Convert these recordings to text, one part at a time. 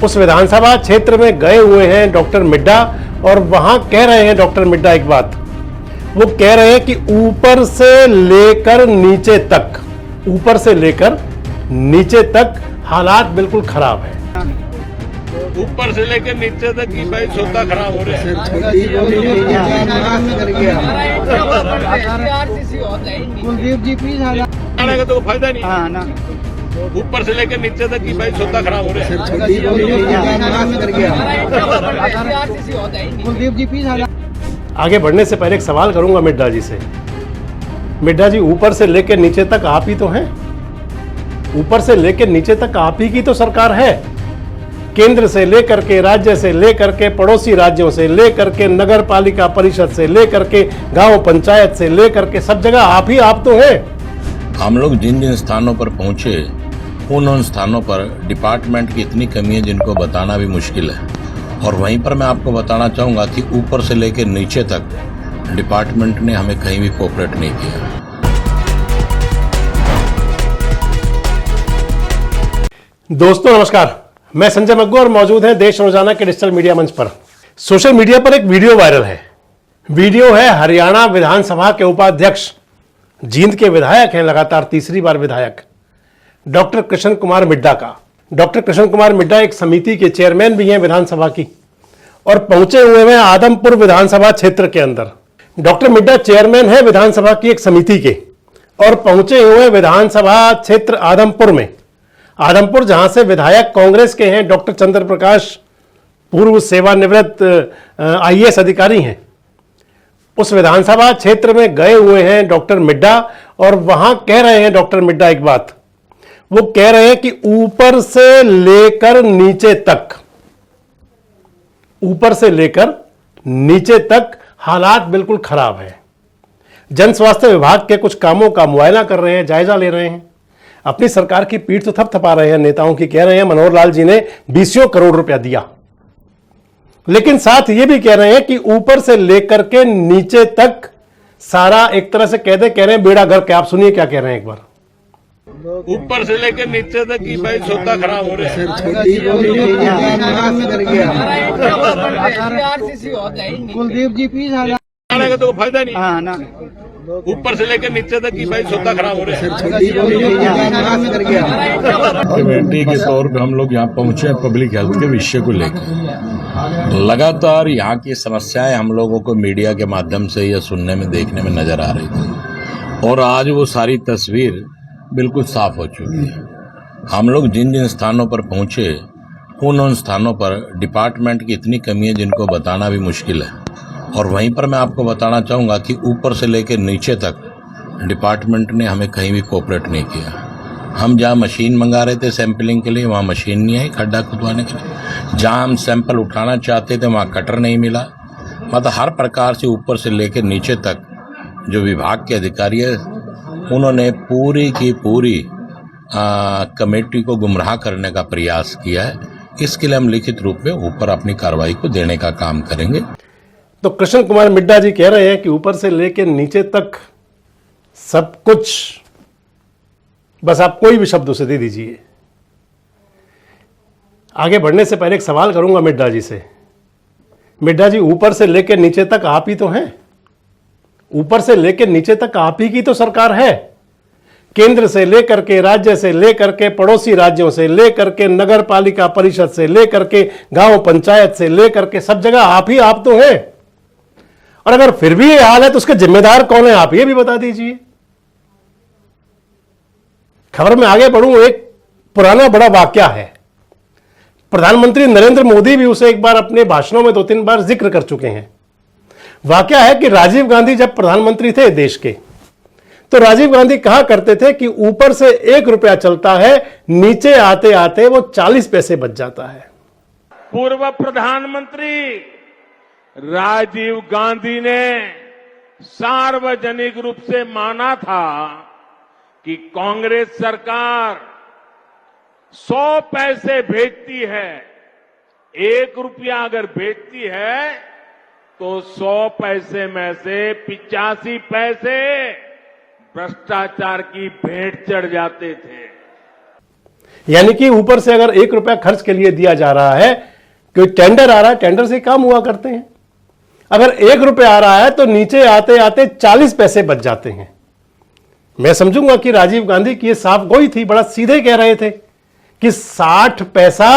उस विधानसभा क्षेत्र में गए हुए हैं डॉक्टर मिड्डा और वहां कह रहे हैं डॉक्टर मिड्डा एक बात, वो कह रहे हैं कि ऊपर से लेकर नीचे तक हालात बिल्कुल खराब है। ऊपर से लेकर नीचे तक की भाई सोता खराब हो रहा है। कुलदीप जी प्लीज आने का तो फायदा नहीं। हाँ ना, ऊपर से लेकर नीचे तक की भाई सोता खराब हो रहा है। कुलदीप जी प्लीज आगे बढ़ने से पहले एक सवाल करूंगा मिड्डा जी से। मिड्डा जी, ऊपर से लेकर नीचे तक आप ही तो हैं, ऊपर से लेकर नीचे तक आप ही की तो सरकार है। केंद्र से लेकर के, राज्य से लेकर के, पड़ोसी राज्यों से लेकर के, नगर पालिका परिषद से लेकर के, गांव पंचायत से लेकर के, सब जगह आप तो हैं। हम लोग जिन जिन स्थानों पर पहुंचे उन स्थानों पर डिपार्टमेंट की इतनी कमी है जिनको बताना भी मुश्किल है। और वहीं पर मैं आपको बताना चाहूँगा कि ऊपर से लेकर नीचे तक डिपार्टमेंट ने हमें कहीं भी कोऑपरेट नहीं किया। दोस्तों नमस्कार, मैं संजय मग्गू और मौजूद हैं देश रोजाना के डिजिटल मीडिया मंच पर। सोशल मीडिया पर एक वीडियो वायरल है। वीडियो है हरियाणा विधानसभा के उपाध्यक्ष, जींद के विधायक हैं, लगातार तीसरी बार विधायक, डॉक्टर कृष्ण कुमार मिड्डा का। डॉक्टर कृष्ण कुमार मिड्डा एक समिति के चेयरमैन भी हैं विधानसभा की और पहुंचे हुए हैं आदमपुर विधानसभा क्षेत्र के अंदर। डॉक्टर मिड्डा चेयरमैन है विधानसभा की एक समिति के और पहुंचे हुए विधानसभा क्षेत्र आदमपुर में। आदमपुर जहां से विधायक कांग्रेस के हैं डॉक्टर चंद्र प्रकाश, पूर्व सेवानिवृत्त आईएएस अधिकारी हैं। उस विधानसभा क्षेत्र में गए हुए हैं डॉक्टर मिड्डा और वहां कह रहे हैं डॉक्टर मिड्डा एक बात, वो कह रहे हैं कि ऊपर से लेकर नीचे तक हालात बिल्कुल खराब है। जन स्वास्थ्य विभाग के कुछ कामों का मुआयना कर रहे हैं, जायजा ले रहे हैं, अपनी सरकार की पीठ तो थपथपा रहे हैं नेताओं की। कह रहे हैं मनोहर लाल जी ने 20 करोड़ रुपया दिया, लेकिन साथ ये भी कह रहे हैं कि ऊपर से लेकर के नीचे तक सारा एक तरह से कह रहे हैं बेड़ा गर्क। आप सुनिए क्या कह रहे हैं एक बार। ऊपर से लेकर नीचे तक की भाई सोता खराब हो रहा है। कुलदीप जी प्लीज आने का तो फायदा नहीं। हाँ ना, ऊपर से लेकर नीचे तक की भाई सोता खराब हो रहा है। कमेटी के तौर पे हम लोग यहाँ पहुंचे हैं पब्लिक हेल्थ के विषय को लेकर। लगातार यहाँ की समस्याएं हम लोगों को मीडिया के माध्यम से या सुनने में, देखने में नजर आ रही थी और आज वो सारी तस्वीर बिल्कुल साफ हो चुकी है। हम लोग जिन जिन स्थानों पर पहुंचे उन स्थानों पर डिपार्टमेंट की इतनी कमी है जिनको बताना भी मुश्किल है। और वहीं पर मैं आपको बताना चाहूँगा कि ऊपर से लेकर नीचे तक डिपार्टमेंट ने हमें कहीं भी कोऑपरेट नहीं किया। हम जहाँ मशीन मंगा रहे थे सैंपलिंग के लिए, वहाँ मशीन नहीं आई खड्डा खुदवाने के लिए। जहाँ हम सैंपल उठाना चाहते थे वहाँ कटर नहीं मिला। मतलब हर प्रकार से ऊपर से लेकर नीचे तक जो विभाग के अधिकारी है उन्होंने पूरी की पूरी कमेटी को गुमराह करने का प्रयास किया है। इसके लिए हम लिखित रूप में ऊपर अपनी कार्रवाई को देने का काम करेंगे। तो कृष्ण कुमार मिड्डा जी कह रहे हैं कि ऊपर से लेकर नीचे तक सब कुछ, बस आप कोई भी शब्द उसे दे दीजिए। आगे बढ़ने से पहले एक सवाल करूंगा मिड्डा जी से। मिड्डा जी, ऊपर से लेकर नीचे तक आप ही तो हैं, ऊपर से लेकर नीचे तक आप ही की तो सरकार है। केंद्र से लेकर के, राज्य से लेकर के, पड़ोसी राज्यों से लेकर के, नगर पालिका परिषद से लेकर के, गांव पंचायत से लेकर के, सब जगह आप तो हैं। और अगर फिर भी ये हाल है तो उसके जिम्मेदार कौन है, आप ये भी बता दीजिए। खबर में आगे बढ़ूं, एक पुराना बड़ा वाकया है। प्रधानमंत्री नरेंद्र मोदी भी उसे एक बार अपने भाषणों में 2-3 बार जिक्र कर चुके हैं। वाकया है कि राजीव गांधी जब प्रधानमंत्री थे देश के, तो राजीव गांधी कहा करते थे कि ऊपर से 1 रुपया चलता है, नीचे आते आते वो 40 पैसे बच जाता है। पूर्व प्रधानमंत्री राजीव गांधी ने सार्वजनिक रूप से माना था कि कांग्रेस सरकार 100 पैसे भेजती है, 1 रुपया अगर भेजती है तो 100 पैसे में से 85 पैसे भ्रष्टाचार की भेंट चढ़ जाते थे। यानी कि ऊपर से अगर 1 रुपया खर्च के लिए दिया जा रहा है, कोई टेंडर आ रहा है, टेंडर से काम हुआ करते हैं, अगर 1 रुपया आ रहा है तो नीचे आते आते 40 पैसे बच जाते हैं। मैं समझूंगा कि राजीव गांधी की ये साफ गोई थी, बड़ा सीधे कह रहे थे कि 60 पैसा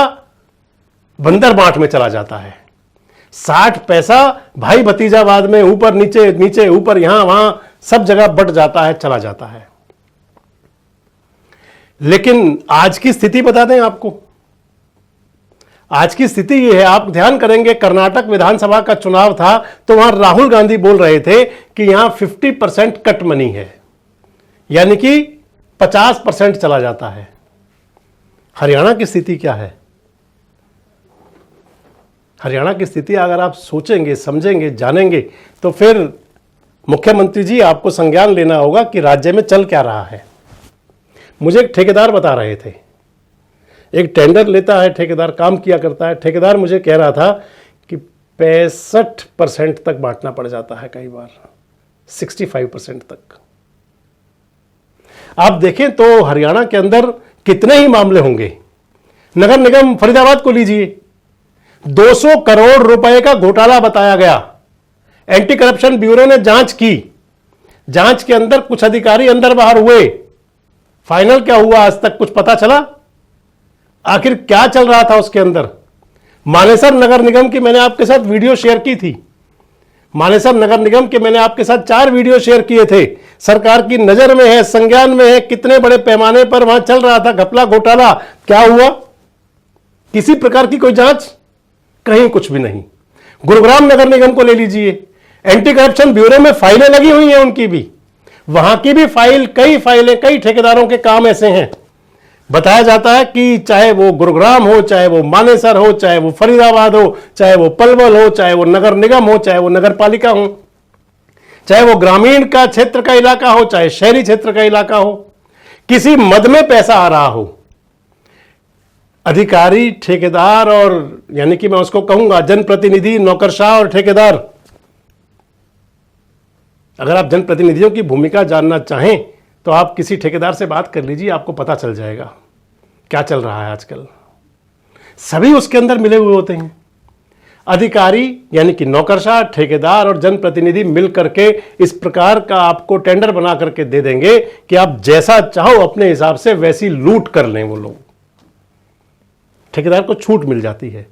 बंदर बांट में चला जाता है, 60 पैसा भाई भतीजावाद में ऊपर नीचे नीचे ऊपर यहां वहां सब जगह बट जाता है, चला जाता है। लेकिन आज की स्थिति बता दें आपको, आज की स्थिति यह है, आप ध्यान करेंगे कर्नाटक विधानसभा का चुनाव था तो वहां राहुल गांधी बोल रहे थे कि यहां 50% कट मनी है, यानी कि 50% चला जाता है। हरियाणा की स्थिति क्या है? हरियाणा की स्थिति अगर आप सोचेंगे, समझेंगे, जानेंगे तो फिर मुख्यमंत्री जी आपको संज्ञान लेना होगा कि राज्य में चल क्या रहा है। मुझे एक ठेकेदार बता रहे थे, एक टेंडर लेता है ठेकेदार, काम किया करता है ठेकेदार, मुझे कह रहा था कि 65% तक बांटना पड़ जाता है, कई बार 65% तक। आप देखें तो हरियाणा के अंदर कितने ही मामले होंगे। नगर निगम फरीदाबाद को लीजिए, 200 करोड़ रुपए का घोटाला बताया गया। एंटी करप्शन ब्यूरो ने जांच की, जांच के अंदर कुछ अधिकारी अंदर बाहर हुए, फाइनल क्या हुआ आज तक कुछ पता चला? आखिर क्या चल रहा था उसके अंदर? मानेसर नगर निगम की मैंने आपके साथ वीडियो शेयर की थी, मानेसर नगर निगम के मैंने आपके साथ 4 वीडियो शेयर किए थे। सरकार की नजर में है, संज्ञान में है, कितने बड़े पैमाने पर वहां चल रहा था घपला घोटाला, क्या हुआ? किसी प्रकार की कोई जांच? कहीं कुछ भी नहीं। गुरुग्राम नगर निगम को ले लीजिए, एंटी करप्शन ब्यूरो में फाइलें लगी हुई हैं उनकी भी, वहां की भी फाइल, कई फाइलें, कई ठेकेदारों के काम ऐसे हैं। बताया जाता है कि चाहे वो गुरुग्राम हो, चाहे वो मानेसर हो, चाहे वो फरीदाबाद हो, चाहे वो पलवल हो, चाहे वो नगर निगम हो, चाहे वो नगर पालिका हो, चाहे वो ग्रामीण का क्षेत्र का इलाका हो, चाहे शहरी क्षेत्र का इलाका हो, किसी मद में पैसा आ रहा हो, अधिकारी, ठेकेदार और यानी कि मैं उसको कहूंगा जनप्रतिनिधि, नौकरशाह और ठेकेदार। अगर आप जनप्रतिनिधियों की भूमिका जानना चाहें तो आप किसी ठेकेदार से बात कर लीजिए, आपको पता चल जाएगा क्या चल रहा है आजकल। सभी उसके अंदर मिले हुए होते हैं। अधिकारी यानी कि नौकरशाह, ठेकेदार और जनप्रतिनिधि मिल करके इस प्रकार का आपको टेंडर बना करके दे देंगे कि आप जैसा चाहो अपने हिसाब से वैसी लूट कर लें वो लोग। ठेकेदार को छूट मिल जाती है।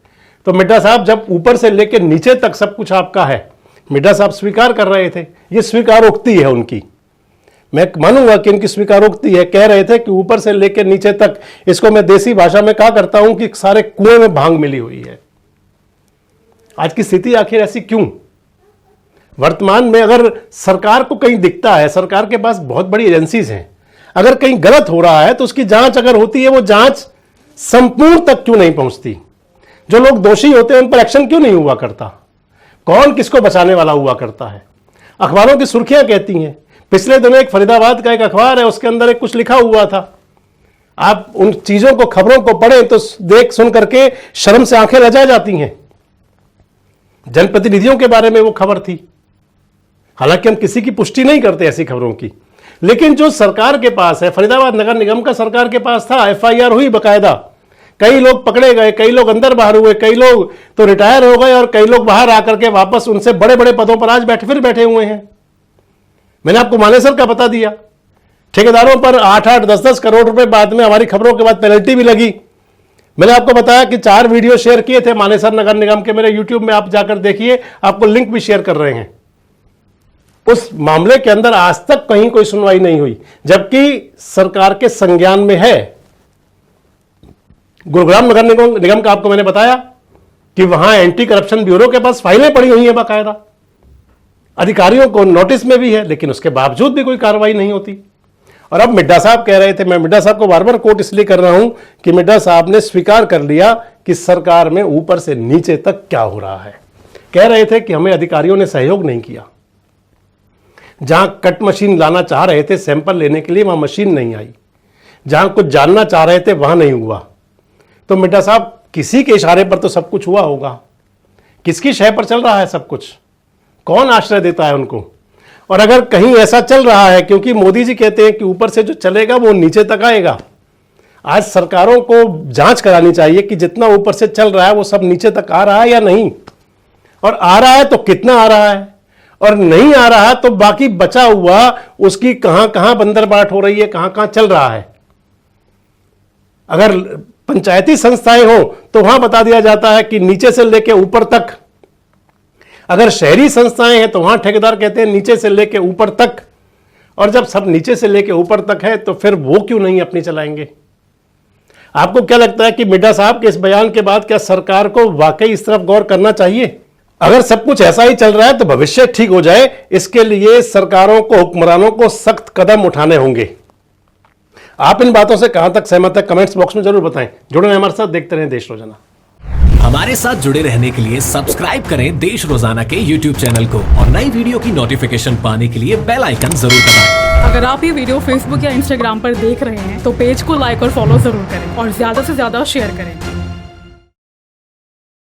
तो मिड्डा साहब जब ऊपर से लेकर नीचे तक सब कुछ आपका है, मिड्डा साहब स्वीकार कर रहे थे, ये स्वीकारोक्ति है उनकी, मैं मानूंगा कि इनकी स्वीकारोक्ति है। कह रहे थे कि ऊपर से लेकर नीचे तक, इसको मैं देसी भाषा में कहा करता हूं कि सारे कुएं में भांग मिली हुई है। आज की स्थिति आखिर ऐसी क्यों? वर्तमान में अगर सरकार को कहीं दिखता है, सरकार के पास बहुत बड़ी एजेंसीज हैं, अगर कहीं गलत हो रहा है तो उसकी जांच अगर होती है, वो जांच संपूर्ण तक क्यों नहीं पहुंचती? जो लोग दोषी होते हैं उन पर एक्शन क्यों नहीं हुआ करता? कौन किसको बचाने वाला हुआ करता है? अखबारों की सुर्खियां कहती हैं। पिछले दिनों एक फरीदाबाद का एक अखबार है, उसके अंदर एक कुछ लिखा हुआ था। आप उन चीजों को, खबरों को पढ़ें तो देख सुन करके शर्म से आंखें रजा जाती हैं। जनप्रतिनिधियों के बारे में वो खबर थी, हालांकि हम किसी की पुष्टि नहीं करते ऐसी खबरों की, लेकिन जो सरकार के पास है, फरीदाबाद नगर निगम का सरकार के पास था, एफआईआर हुई बकायदा, कई लोग पकड़े गए, कई लोग अंदर बाहर हुए, कई लोग तो रिटायर हो गए और कई लोग बाहर आकर के वापस उनसे बड़े बड़े पदों पर आज बैठे हुए हैं। मैंने आपको मानेसर का बता दिया, ठेकेदारों पर 8-8, 10-10 करोड़ रुपए बाद में हमारी खबरों के बाद पेनल्टी भी लगी। मैंने आपको बताया कि 4 वीडियो शेयर किए थे मानेसर नगर निगम के, मेरे यूट्यूब में आप जाकर देखिए, आपको लिंक भी शेयर कर रहे हैं। उस मामले के अंदर आज तक कहीं कोई सुनवाई नहीं हुई, जबकि सरकार के संज्ञान में है। गुरुग्राम नगर निगम का आपको मैंने बताया कि वहां एंटी करप्शन ब्यूरो के पास फाइलें पड़ी हुई हैं बाकायदा, अधिकारियों को नोटिस में भी है, लेकिन उसके बावजूद भी कोई कार्रवाई नहीं होती। और अब मिड्डा साहब कह रहे थे, मैं मिड्डा साहब को बार बार कोट इसलिए कर रहा हूं कि मिड्डा साहब ने स्वीकार कर लिया कि सरकार में ऊपर से नीचे तक क्या हो रहा है। कह रहे थे कि हमें अधिकारियों ने सहयोग नहीं किया, जहां कट मशीन लाना चाह रहे थे सैंपल लेने के लिए, वहां मशीन नहीं आई, जहां कुछ जानना चाह रहे थे वहां नहीं हुआ। तो मिड्डा साहब किसी के इशारे पर तो सब कुछ हुआ होगा, किसकी शय पर चल रहा है सब कुछ? कौन आश्रय देता है उनको? और अगर कहीं ऐसा चल रहा है, क्योंकि मोदी जी कहते हैं कि ऊपर से जो चलेगा वो नीचे तक आएगा, आज सरकारों को जांच करानी चाहिए कि जितना ऊपर से चल रहा है वो सब नीचे तक आ रहा है या नहीं, और आ रहा है तो कितना आ रहा है, और नहीं आ रहा तो बाकी बचा हुआ उसकी कहां कहां बंदरबाट हो रही है, कहां कहां चल रहा है। अगर पंचायती संस्थाएं हो तो वहां बता दिया जाता है कि नीचे से लेके ऊपर तक, अगर शहरी संस्थाएं हैं तो वहां ठेकेदार कहते हैं नीचे से लेके ऊपर तक, और जब सब नीचे से लेके ऊपर तक है तो फिर वो क्यों नहीं अपनी चलाएंगे। आपको क्या लगता है कि मिड्डा साहब के इस बयान के बाद क्या सरकार को वाकई इस तरफ गौर करना चाहिए? अगर सब कुछ ऐसा ही चल रहा है तो भविष्य ठीक हो जाए, इसके लिए सरकारों को, हुक्मरानों को सख्त कदम उठाने होंगे। आप इन बातों से कहां तक सहमत है, कमेंट्स बॉक्स में जरूर बताएं। जुड़े रहें हमारे साथ, देखते रहें देश रोजाना। हमारे साथ जुड़े रहने के लिए सब्सक्राइब करें देश रोजाना के YouTube चैनल को, और नई वीडियो की नोटिफिकेशन पाने के लिए बेल आइकन जरूर दबाएं। अगर आप ये वीडियो फेसबुक या इंस्टाग्राम पर देख रहे हैं तो पेज को लाइक और फॉलो जरूर करें और ज्यादा से ज्यादा शेयर करें।